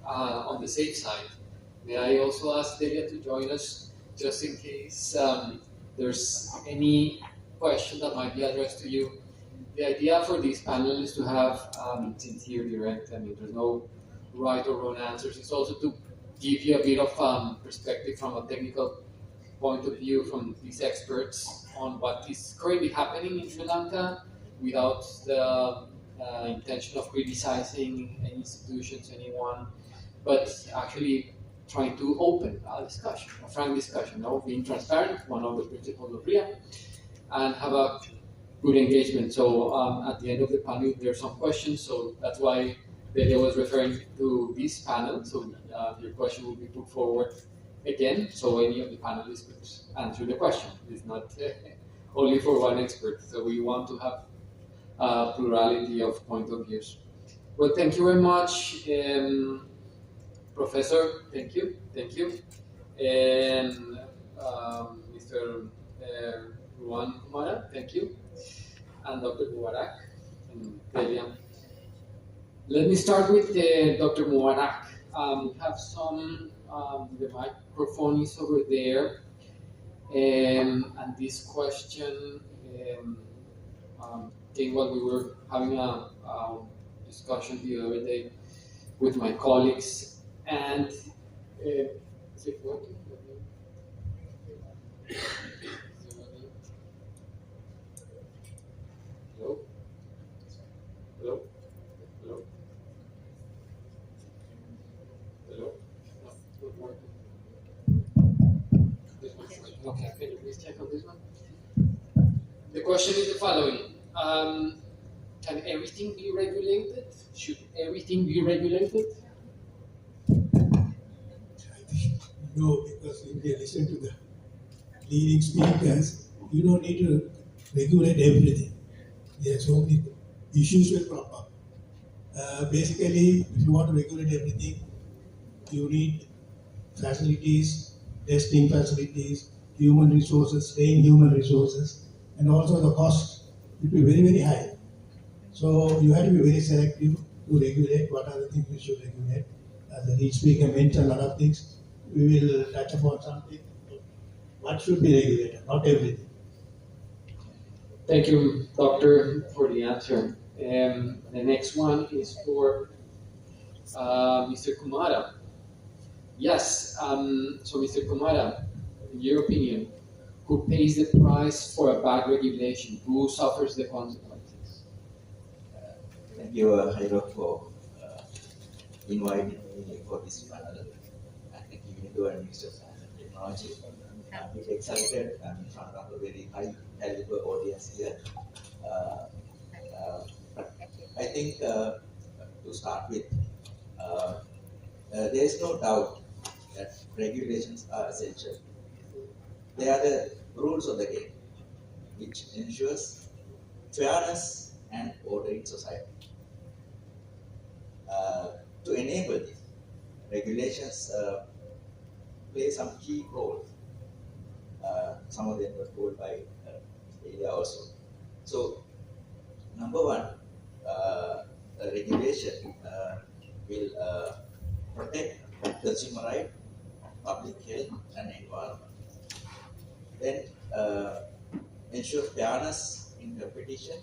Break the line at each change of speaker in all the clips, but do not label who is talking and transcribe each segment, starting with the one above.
on the safe side. May I also ask Delia to join us just in case there's any question that might be addressed to you. The idea for this panel is to have sincere, direct. I mean, there's no right or wrong answers. It's also to give you a bit of perspective from a technical point of view from these experts on what is currently happening in Sri Lanka without the intention of criticizing any institutions, anyone, but actually trying to open a discussion, a frank discussion, being transparent, one of the principles of RIA, and have a good engagement. So at the end of the panel, there are some questions, so that's why Delia was referring to this panel. So your question will be put forward again, so any of the panelists could answer the question. It's not only for one expert, so we want to have a plurality of point of views. Well, thank you very much, Professor. Thank you, and Mr. Ruan Kumara. Thank you, and Dr. Mubarak and Delia. Let me start with Dr. Mubarak. We have some. The microphone is over there, and this question came while we were having a discussion the other day with my colleagues, and is it working? Hello? Hello? Hello? Hello? No, not working. This one's working. Okay, can you please check on this one? The question is the following. Can everything be regulated? Should everything be regulated?
I think no, because if you listen to the leading speakers, you don't need to regulate everything. There are so many issues will crop up. Basically, if you want to regulate everything, you need facilities, testing facilities, human resources, trained human resources, and also the cost will be very, very high. So you have to be very selective to regulate what are the things we should regulate. As the lead speaker mentioned a lot of things, we will touch upon something. What should be regulated, not everything.
Thank you, Doctor, for the answer. The next one is for Mr. Kumara. Yes, so Mr. Kumara, in your opinion, who pays the price for a bad regulation? Who suffers the consequences?
Thank you, Jairo, for inviting me for this panel and giving to an Minister of Science and Technology. I'm a bit excited. I'm in front of a very high caliber audience here. I think to start with, there is no doubt that regulations are essential. They are the rules of the game, which ensures fairness and order in society. To enable this, regulations play some key roles. Some of them were told by Ilya also. So, number one, a regulation will protect consumer rights, public health, and environment. Then ensure fairness in competition,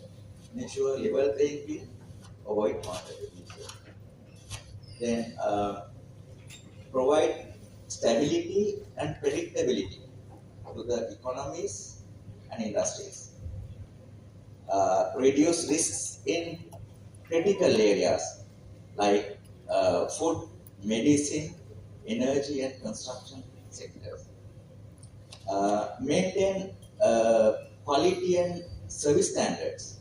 ensure level playing field, avoid market abuse. Then provide stability and predictability to the economies and industries. Reduce risks in critical areas like food, medicine, energy, and construction sectors. Maintain quality and service standards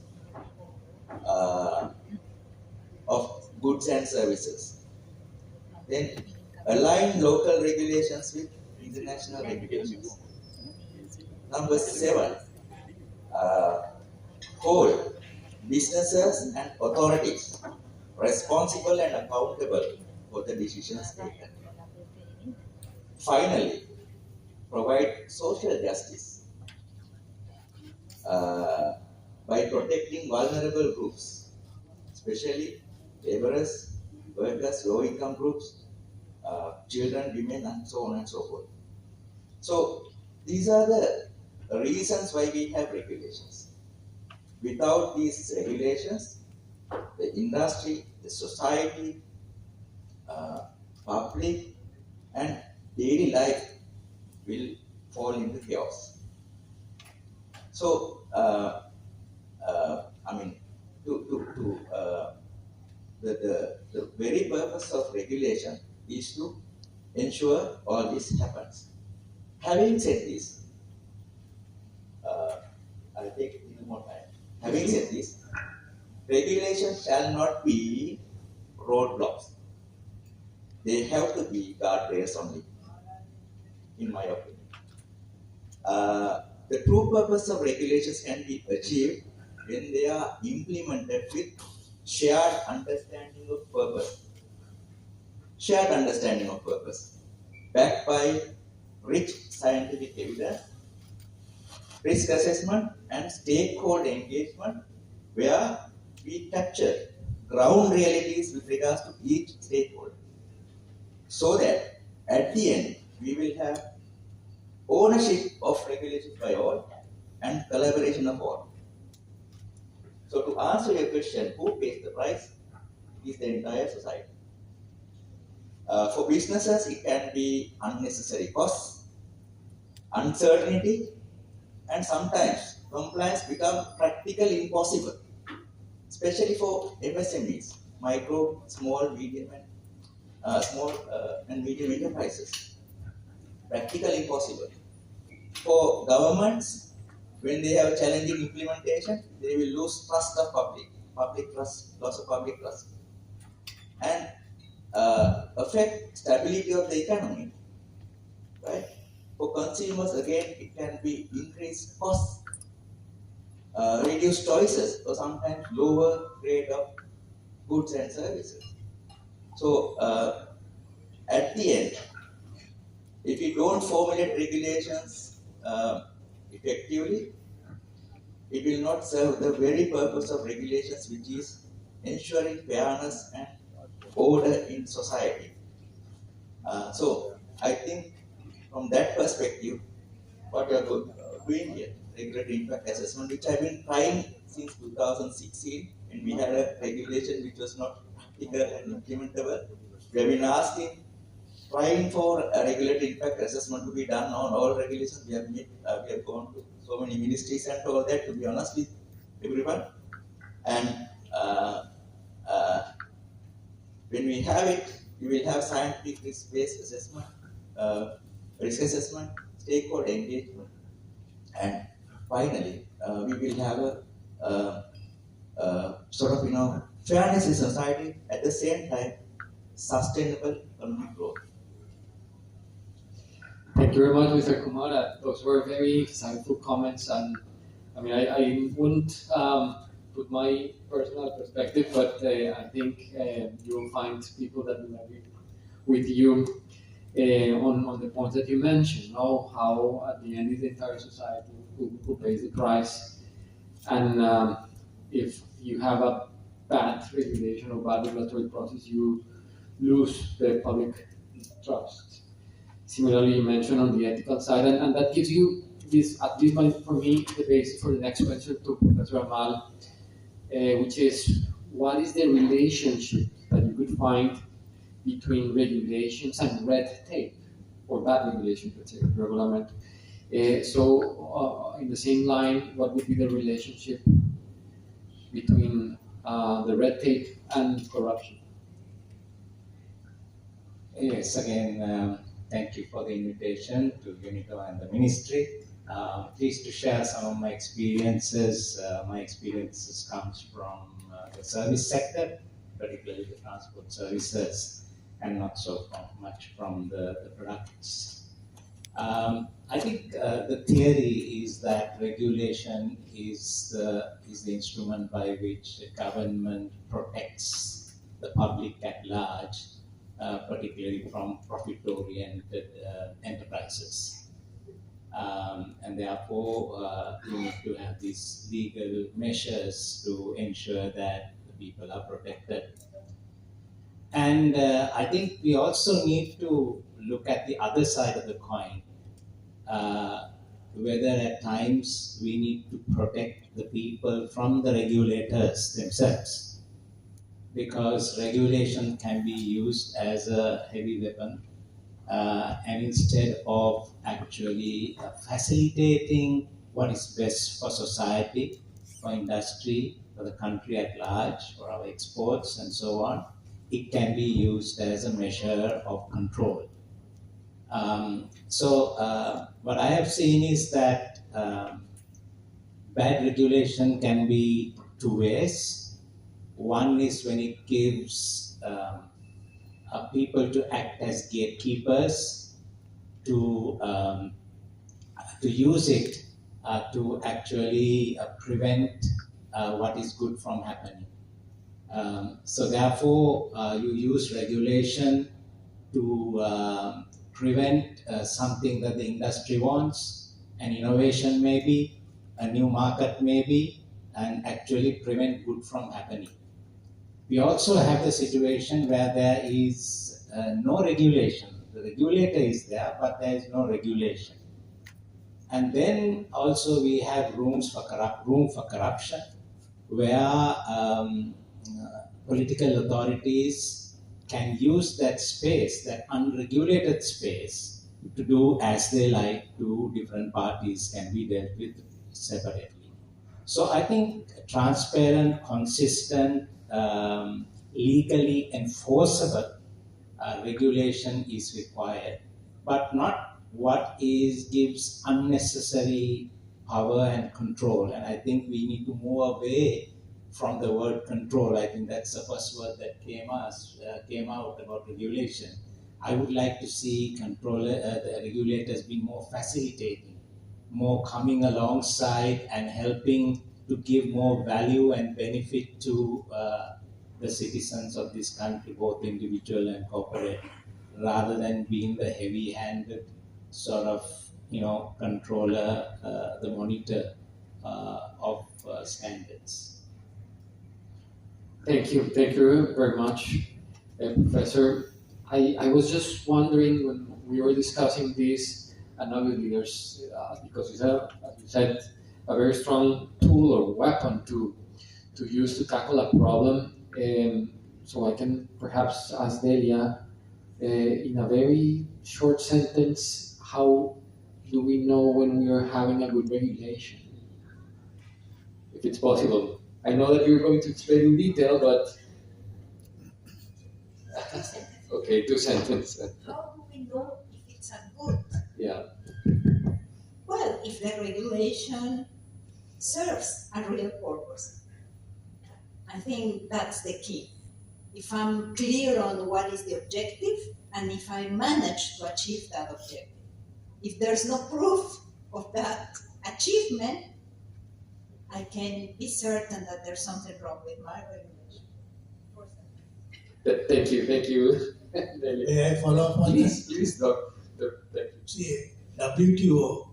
of goods and services. Then align local regulations with international regulations. Number 7, hold businesses and authorities responsible and accountable for the decisions taken. Finally, provide social justice by protecting vulnerable groups, especially laborers, workers, low-income groups, children, women, and so on and so forth. So these are the reasons why we have regulations. Without these regulations, the industry, the society, public, and daily life will fall into chaos. So, I mean, the very purpose of regulation is to ensure all this happens. Having said this, I'll take a little more time. Having said this, regulation shall not be roadblocks. They have to be guardrails only, in my opinion. The true purpose of regulations can be achieved when they are implemented with shared understanding of purpose. Shared understanding of purpose, backed by rich scientific evidence, risk assessment, and stakeholder engagement, where we capture ground realities with regards to each stakeholder, so that at the end we will have ownership of regulations by all and collaboration of all. So to answer your question, who pays the price? It is the entire society. For businesses, it can be unnecessary costs, uncertainty, and sometimes compliance becomes practically impossible, especially for MSMEs, micro, small, medium, and medium enterprises. Practically impossible. For governments, when they have challenging implementation, they will lose trust of public trust, loss of public trust, and affect stability of the economy. Right? For consumers, again, it can be increased costs, reduced choices, or sometimes lower grade of goods and services. So, at the end, if you don't formulate regulations effectively, it will not serve the very purpose of regulations, which is ensuring fairness and order in society. So, I think from that perspective, what we are doing here, regulatory impact assessment, which I've been trying since 2016, and we had a regulation which was not practical and implementable. We have been asking, trying for a regulatory impact assessment to be done on all regulations. We have gone to so many ministries and all that, to be honest with everyone. And when we have it, we will have scientific risk-based assessment, risk assessment, stakeholder engagement, and finally, we will have a sort of fairness in society, at the same time sustainable economic growth.
Thank you very much, Mr. Kumar. Those were very insightful comments, and I mean, I wouldn't put my personal perspective, but I think you will find people that will agree with you on the points that you mentioned. How at the end is the entire society who pays the price, and if you have a bad regulation or bad regulatory process, you lose the public trust. Similarly, you mentioned on the ethical side, and that gives you this, at least for me, the basis for the next question to Professor Amal, which is, what is the relationship that you could find between regulations and red tape, or bad regulations, let's say, regulation? So, in the same line, what would be the relationship between the red tape and corruption?
Yes, again, thank you for the invitation to UNIDO and the ministry. Pleased to share some of my experiences. My experiences comes from the service sector, particularly the transport services, and not so much from the products. I think the theory is that regulation is the instrument by which the government protects the public at large, particularly from profit-oriented enterprises. And therefore, you need to have these legal measures to ensure that the people are protected. And I think we also need to look at the other side of the coin, whether at times we need to protect the people from the regulators themselves, because regulation can be used as a heavy weapon, and instead of actually facilitating what is best for society, for industry, for the country at large, for our exports and so on, it can be used as a measure of control. What I have seen is that bad regulation can be two ways. One is when it gives people to act as gatekeepers, to use it to actually prevent what is good from happening. So therefore, you use regulation to prevent something that the industry wants, an innovation maybe, a new market maybe, and actually prevent good from happening. We also have the situation where there is no regulation. The regulator is there, but there is no regulation. And then also we have room for corruption, where political authorities can use that space, that unregulated space, to do as they like to different parties, can be dealt with separately. So I think transparent, consistent, legally enforceable regulation is required, but not what gives unnecessary power and control. And I think we need to move away from the word control. I think that's the first word that came out about regulation. I would like to see the regulators be more facilitating, more coming alongside and helping to give more value and benefit to the citizens of this country, both individual and corporate, rather than being the heavy-handed sort of, controller, the monitor of standards.
Thank you very much, Professor. I was just wondering when we were discussing this, and obviously there's, because it's as you said, a very strong tool or weapon to use to tackle a problem. So I can perhaps ask Delia, in a very short sentence, how do we know when we are having a good regulation? If it's possible. I know that you're going to explain in detail, but okay, 2 sentences.
How do we know if it's a good?
Yeah.
Well, if the regulation serves a real purpose. I think that's the key. If I'm clear on what is the objective, and if I manage to achieve that objective. If there's no proof of that achievement, I can be certain that there's something wrong with my regulation.
Thank you.
May I follow up on
Please,
that?
please, Doctor. Thank you.
See, WTO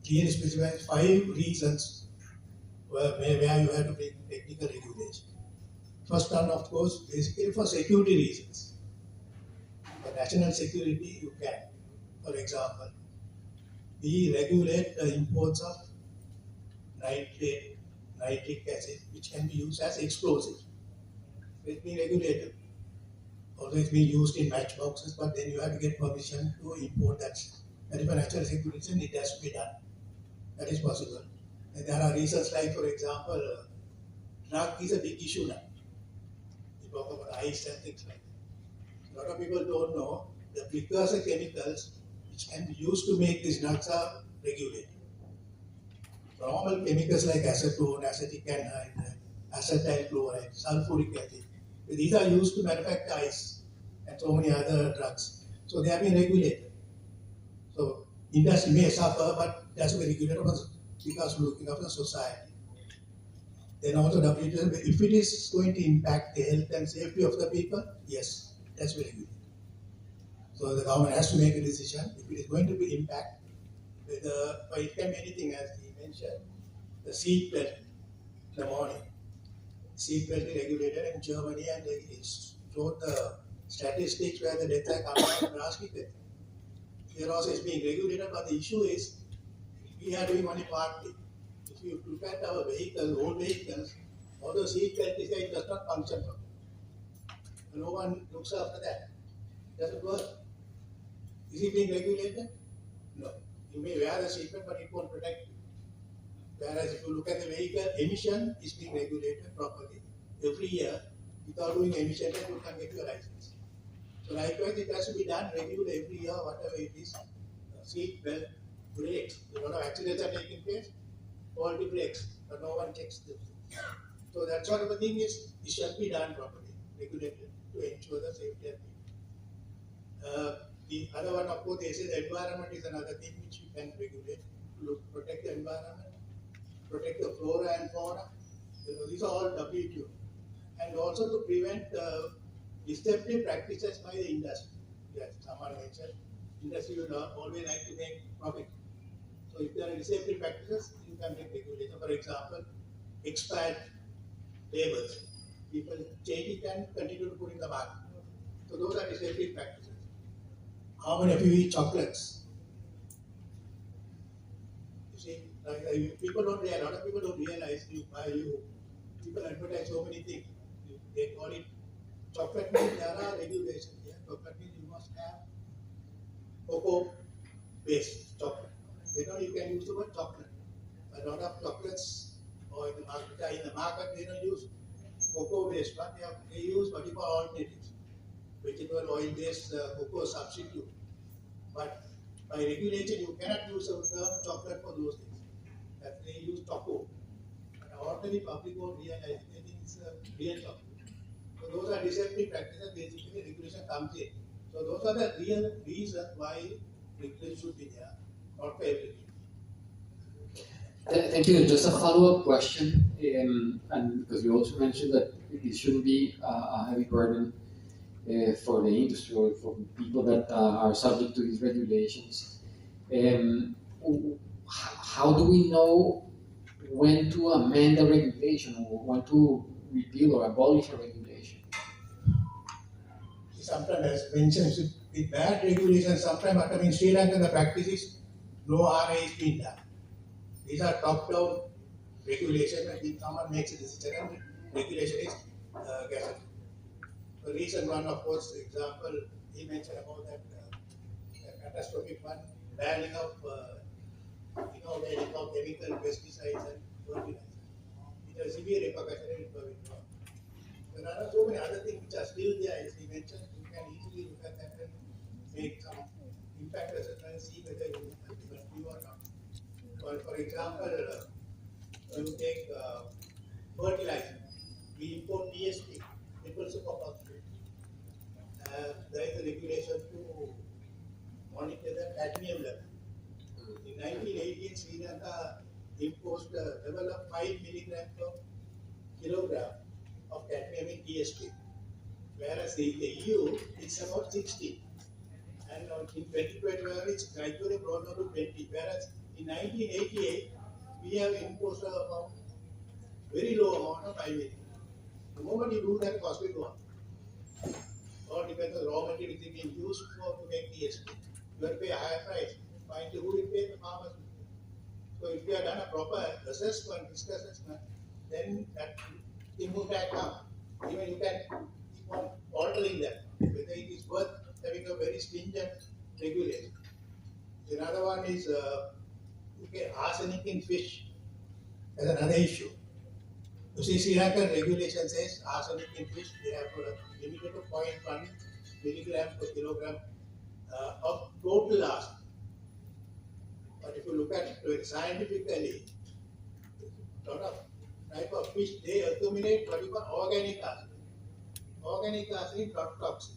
clearly specifies 5 reasons where you have to make technical regulation. First one, of course, basically for security reasons. For national security, you can. For example, we regulate the imports of nitric acid, which can be used as explosive. It's being regulated. Although it's being used in matchboxes, but then you have to get permission to import that. That is for national security, and it has to be done. That is possible. And there are reasons like, for example, drug is a big issue now. We talk about ice and things like that. A lot of people don't know the precursor chemicals which can be used to make these drugs are regulated. Normal chemicals like acetone, acetic anhydride, acetyl chloride, sulfuric acid, these are used to manufacture ice and so many other drugs. So they have been regulated. So industry may suffer, but it has to be regulated because we're looking after society. Then also WTO, if it is going to impact the health and safety of the people, yes, that's very good. So the government has to make a decision. If it is going to be impact, whether it can be anything, as he mentioned, the seat belt in the morning. Seat belt is regulated in Germany, and it showed the statistics where the deaths are coming out drastically. Here also is being regulated, but the issue is we are doing only partly. If you look at our vehicles, old vehicles, all the seat belt design does not function properly. No one looks after that. Does it work? Is it being regulated? No. You may wear a seatbelt, but it won't protect you. Whereas if you look at the vehicle, emission is being regulated properly every year. Without doing emission test, you can get your license. So likewise, it has to be done regularly every year, whatever it is. Seat belt, brakes. A lot of accidents are taking place. Faulty brakes, but no one checks them. So that sort of a thing is it shall be done properly, regulated to ensure the safety of people. The other one, of course, they say the environment is another thing which you can regulate to protect the environment, protect the flora and fauna. These are all WTO. And also to prevent deceptive practices by the industry. Yes, someone mentioned, industry will always like to make profit. So if there are deceptive practices, you can make regulation. For example, expired labels. People change it and continue to put in the market. So those are deceptive practices. How many of you eat chocolates? You see, people don't realize, a lot of people don't realize people advertise so many things. They call it chocolate means there are regulations. Yeah? Chocolate means you must have cocoa based chocolate. They know you can use the word chocolate. A lot of chocolates or in the market they don't use cocoa based one, they use what you call alternatives. Vegetable oil based cocoa substitute. But by regulation you cannot use the term chocolate for those things. That they use choco. But ordinary public won't realize it. They think it's real chocolate. So those are deceptive practices, basically regulation comes in. So those are the real reasons why regulation should be there, not for everything.
Thank you. Just a follow-up question, and because you also mentioned that it shouldn't be a heavy burden for the industry or for people that are subject to these regulations. How do we know when to amend a regulation or when to repeal or abolish a regulation?
Sometimes, as mentioned, with bad regulation, sometimes, in Sri Lanka, the practice is no RA is being done. These are top-down regulations, and if someone makes a decision, and regulation is gazetted. The recent one, of course, example, he mentioned about that catastrophic one, banning of chemical pesticides and fertilizers. It has severe repercussions in public law. There are so many other things which are still there, as he mentioned. You can easily look at that and make some impact assessment and see whether you or not. For example, you take fertilizer. We import TSP, triple superphosphate. There is a regulation to monitor the cadmium level. In 1988, Sri Lanka developed 5 milligrams per kilogram of cadmium in TSP, whereas in the EU it's about 60. And in 2012 it's gradually brought down to 20, whereas in 1988 we have imposed a very low amount of 5 milligrams. The moment you do that, cost will go up. All depends on raw material is being used to make TSP. You have to pay a higher price. Finally, who will pay? The farmers will pay. So if you have done a proper assessment, risk assessment, then that thing will come. Even you can keep on altering that, whether it is worth having a very stringent regulation. Another one is arsenic in fish. That's another issue. You see, Sri Lankan regulation says arsenic in fish, they have limited to 0.1 milligram per kilogram of total arsenic. But if you look at it scientifically, a lot of type of fish, they accumulate what you call organic arsenic. Organic arsenic is not toxic.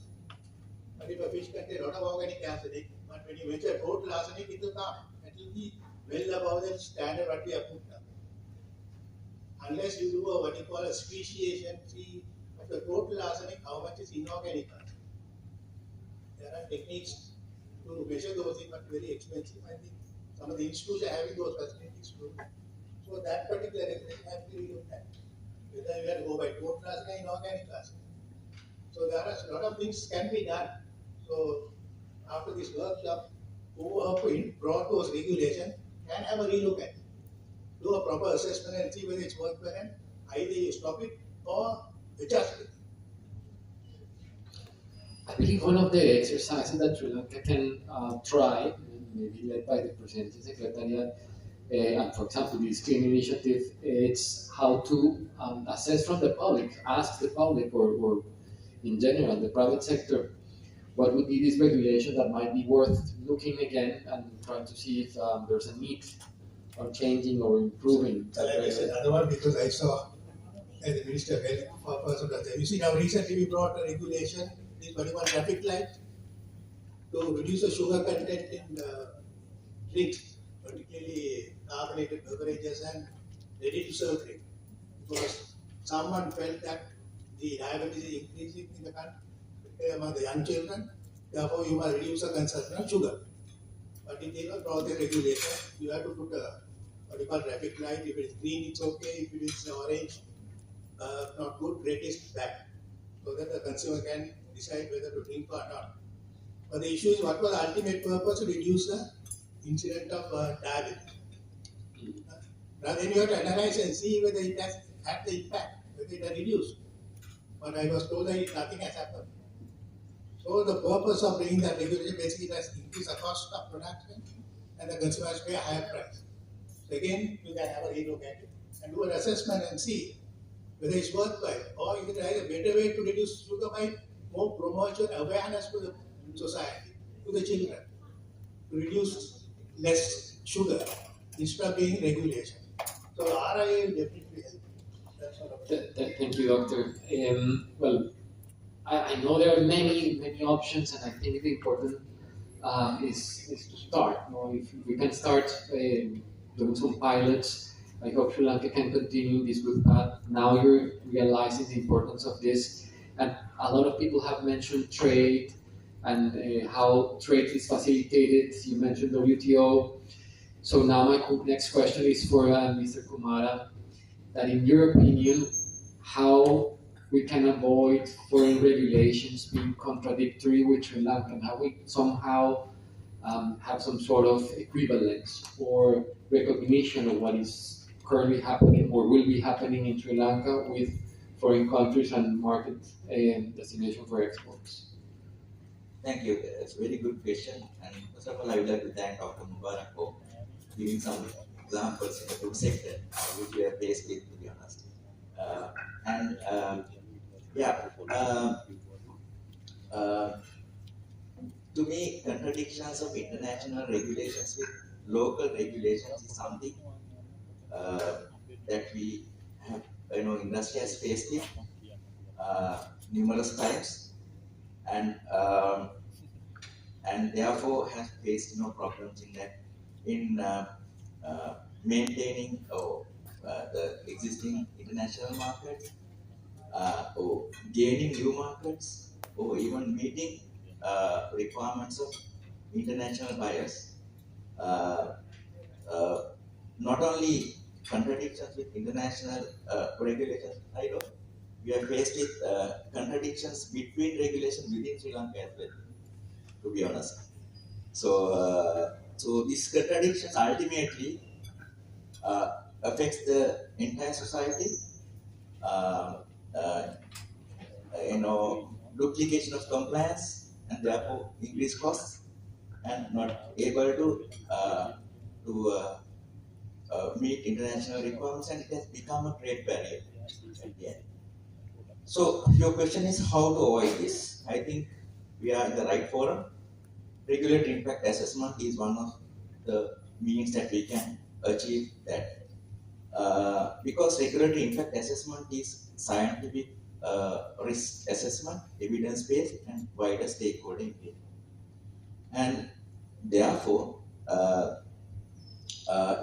But if a fish contains a lot of organic arsenic, but when you measure total arsenic, it will come. It will be well above the standard what we have put up. Unless you do what you call a speciation, see of the total arsenic, how much is inorganic arsenic. There are techniques to measure those things, but very expensive. I think some of the institutes are having those facilities too. So that particular regulation has to be looked at. Whether you have to go by total arsenic or inorganic arsenic. So there are a lot of things can be done. So after this workshop, who brought those regulations can have a relook at it. Do a proper assessment and see whether it's worth it, and either you stop it or adjust it.
I believe one of the exercises that Sri Lanka can try, maybe led by the Presidential Secretariat, and for example, this clean initiative, it's how to assess from the public, ask the public, or in general, the private sector, what would be this regulation that might be worth looking again and trying to see if there's a need on changing or improving.
So like I said, another one because I saw as the Minister of Health for person does that. You see now recently we brought a regulation, this particular traffic light, to reduce the sugar content in the drinks, particularly carbonated beverages and ready to serve drink. Because someone felt that the diabetes is increasing in the country among the young children, therefore you must reduce the consumption of sugar. But if they don't draw the regulation, you have to put a what you call traffic light. If it's green, it's okay. If it is orange, not good, red is bad. So that the consumer can decide whether to drink or not. But the issue is what was the ultimate purpose to reduce the incidence of diabetes. Now then you have to analyze and see whether it has had the impact, whether it has reduced. But I was told that nothing has happened. So the purpose of bringing that regulation basically has increased the cost of production and the consumers pay a higher price. So again, you can have a relook at it and do an assessment and see whether it's worthwhile or if it has a better way to reduce sugar by more promotion, awareness to the society, to the children, to reduce less sugar instead of being regulation. So RIA will definitely help. That's all about it.
Thank you, Doctor. Well, I know there are many options, and I think the important is to start. You know, if we can start doing some pilots, I hope Sri Lanka can continue this good path. Now you're realizing the importance of this, and a lot of people have mentioned trade and how trade is facilitated. You mentioned WTO. So now my next question is for Mr. Kumara, that in your opinion, how we can avoid foreign regulations being contradictory with Sri Lanka, and how we somehow have some sort of equivalence or recognition of what is currently happening or will be happening in Sri Lanka with foreign countries and market destination for exports.
Thank you. It's a very good question. And first of all, I would like to thank Dr. Mubarak for giving some examples in the food sector, which we are faced with, to be honest. To me, contradictions of international regulations with local regulations is something that we have, industry has faced it numerous times, and therefore has faced problems in that, in maintaining the existing international markets, or gaining new markets, or even meeting requirements of international buyers. Not only contradictions with international regulations, we are faced with contradictions between regulations within Sri Lanka as well, to be honest. So these contradictions ultimately affects the entire society. Duplication of compliance and therefore increased costs, and not able to meet international requirements, and it has become a trade barrier at the end. So your question is how to avoid this. I think we are in the right forum. Regulatory impact assessment is one of the means that we can achieve that. Because regulatory impact assessment is scientific risk assessment, evidence-based, and wider stakeholder engagement. And therefore,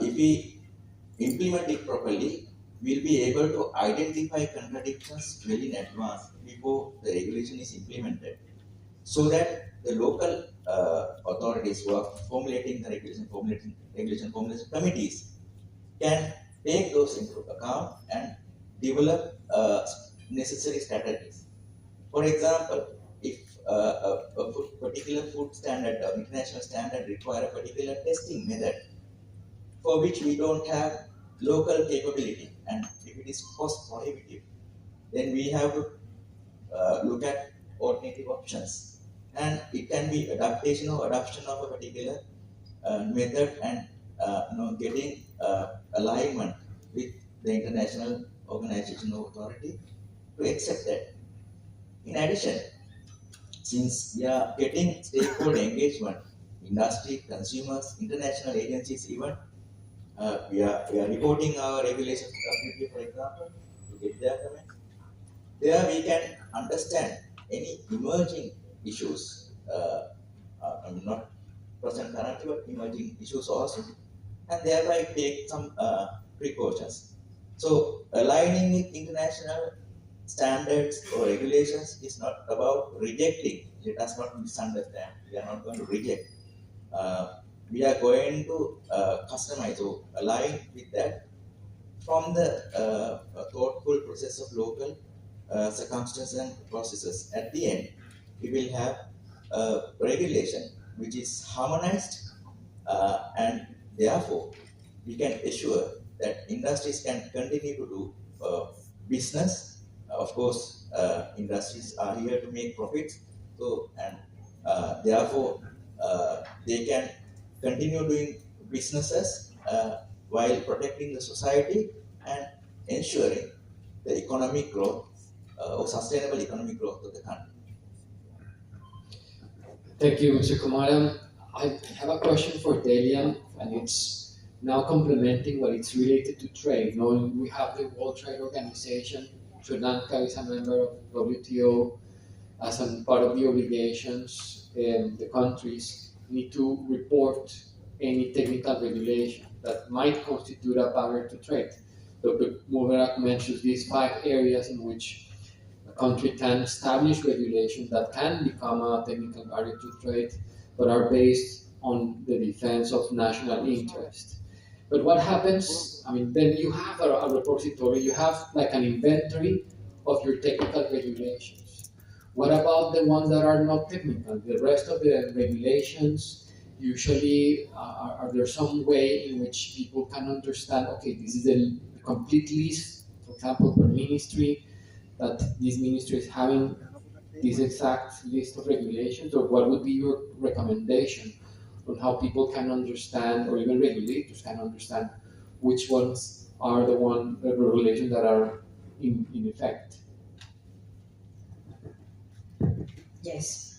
if we implement it properly, we'll be able to identify contradictions well in advance before the regulation is implemented, so that the local authorities who are formulating the regulation formulation committees can take those into account and develop necessary strategies For example, if particular food standard or international standard require a particular testing method for which we don't have local capability, and if it is cost prohibitive, then we have to look at alternative options. And it can be adaptation or adoption of a particular method and getting alignment with the international organization or authority to accept that. In addition, since we are getting stakeholder engagement, industry, consumers, international agencies even, we are reporting our regulations to WTO, for example, to get their comment. There we can understand any emerging issues, not present currently, but emerging issues also, and thereby take some precautions. So aligning with international standards or regulations is not about rejecting. Let us not misunderstand. We are not going to reject. We are going to customize or align with that from the thoughtful process of local circumstances and processes. At the end, we will have regulation which is harmonized, and therefore we can assure that industries can continue to do business. Of course, industries are here to make profits, so and therefore they can continue doing businesses while protecting the society and ensuring the economic growth or sustainable economic growth of the country.
Thank you, Mr. Kumaran. I have a question for Delia, and it's now complementing what it's related to trade. Knowing we have the World Trade Organization, Sri Lanka is a member of WTO, as a part of the obligations, the countries need to report any technical regulation that might constitute a barrier to trade. Dr. Mubarak mentions these 5 areas in which a country can establish regulations that can become a technical barrier to trade, but are based on the defense of national interest. But what happens, then you have a repository, you have like an inventory of your technical regulations. What about the ones that are not technical? The rest of the regulations, usually, are there some way in which people can understand, okay, this is a complete list, for example, per ministry, that this ministry is having this exact list of regulations, or what would be your recommendation on how people can understand, or even regulators can understand, which ones are the regulations that are in effect?
Yes.